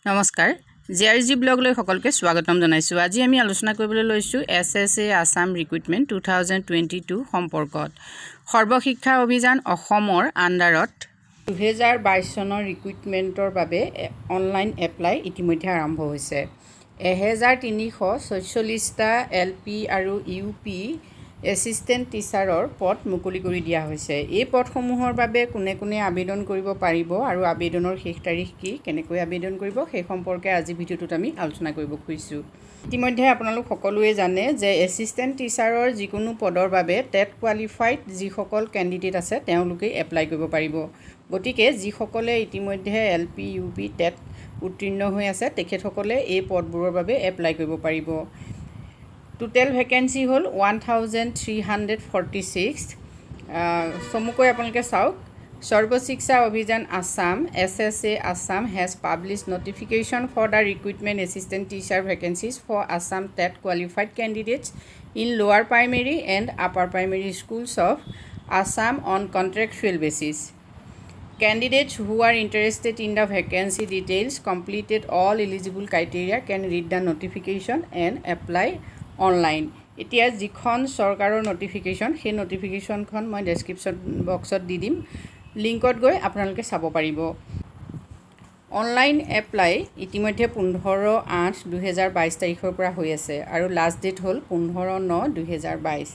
নমস্কাৰ জিআৰজি ব্লগলৈ সকলোকে স্বাগতম জনাইছো। আজি আমি আলোচনা কৰিবলৈ লৈছো SSA আসাম ৰিক্ৰুটমেণ্ট 2022 সম্পৰ্কত। সৰ্বশিক্ষা অভিযান অসমৰ আণ্ডাৰত 2022 চনৰ ৰিক্ৰুটমেণ্টৰ বাবে অনলাইন এপ্লাই ইতিমধ্যে আৰম্ভ হৈছে। 1346টা LP আৰু UP এছিষ্টেণ্ট টিচাৰৰ পদ মুকলি কৰি দিয়া হৈছে। এই পদসমূহৰ বাবে কোনে কোনে আবেদন কৰিব পাৰিব আৰু আবেদনৰ শেষ তাৰিখ কি, কেনেকৈ আবেদন কৰিব সেই সম্পৰ্কে আজি ভিডিঅ'টোত আমি আলোচনা কৰিব খুজিছোঁ। ইতিমধ্যে আপোনালোক সকলোৱে জানে যে এছিষ্টেণ্ট টিচাৰৰ যিকোনো পদৰ বাবে টেট কোৱালিফাইড যিসকল কেণ্ডিডেট আছে তেওঁলোকে এপ্লাই কৰিব পাৰিব। গতিকে যিসকলে ইতিমধ্যে LP UP টেট উত্তীৰ্ণ হৈ আছে তেখেতসকলে এই পদবোৰৰ বাবে এপ্লাই কৰিব পাৰিব। টোটেল ভেকেঞ্চি হ'ল 1346। চমুকৈ আপোনালোকে চাওক, সৰ্বশিক্ষা অভিযান Assam SSA Assam has published notification for the recruitment assistant teacher vacancies for Assam TET qualified candidates in lower primary and upper primary schools of Assam on contractual basis. Candidates who are interested in the vacancy details completed all eligible criteria can read the notification and apply online. এতিয়া যিখন চৰকাৰৰ notification সেই নটিফিকেশ্যনখন মই description বক্সত দি দিম, লিংকত গৈ আপোনালোকে চাব পাৰিব। অনলাইন এপ্লাই ইতিমধ্যে 15/8/2022 তাৰিখৰ পৰা হৈ আছে আৰু লাষ্ট ডেট হ'ল 15/9/2022।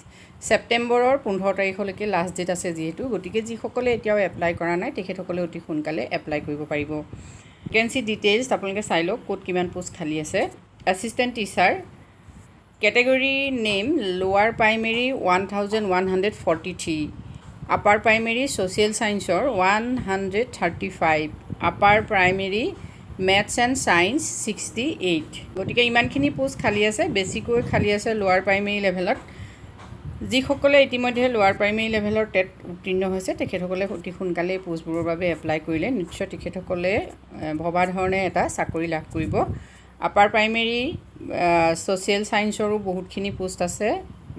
ছেপ্টেম্বৰৰ 15 তাৰিখলৈকে লাষ্ট ডেট আছে যিহেতু, গতিকে যিসকলে এতিয়াও এপ্লাই কৰা নাই তেখেতসকলে অতি সোনকালে এপ্লাই কৰিব পাৰিব। ভেকেঞ্চি ডিটেইলছ আপোনালোকে চাই লওক ক'ত কিমান পোষ্ট খালী আছে। এছিষ্টেণ্ট টিচাৰ কেটেগৰী নেম লোৱাৰ প্ৰাইমেৰী 1143, আপাৰ প্ৰাইমেৰী ছ'চিয়েল ছায়েন্সৰ 135, upper primary maths and science 68। গতিকে ইমানখিনি পোষ্ট খালী আছে। বেছিকৈ খালী আছে লোৱাৰ প্ৰাইমেৰী লেভেলত। যিসকলে ইতিমধ্যে লোৱাৰ প্ৰাইমেৰী লেভেলৰ টেট উত্তীৰ্ণ হৈছে তেখেতসকলে অতি সোনকালে পোষ্টবোৰৰ বাবে এপ্লাই কৰিলে নিশ্চয় তেখেতসকলে ভবা ধৰণে এটা চাকৰি লাভ কৰিব। আপাৰ প্ৰাইমেৰী ছ'চিয়েল ছায়েন্সৰো বহুতখিনি পোষ্ট আছে,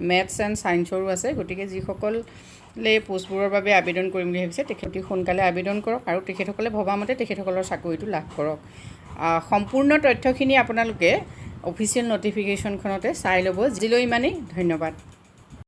মেথছ এণ্ড ছায়েন্সৰো আছে। গতিকে যিসকলে পোষ্টবোৰৰ বাবে আবেদন কৰিম বুলি ভাবিছে তেখেতে সোনকালে আবেদন কৰক আৰু তেখেতসকলে ভবামতে তেখেতসকলৰ চাকৰিটো লাভ কৰক। সম্পূৰ্ণ তথ্যখিনি আপোনালোকে অফিচিয়েল নটিফিকেশ্যনখনতে চাই ল'ব। আজিলৈ ইমানেই, ধন্যবাদ।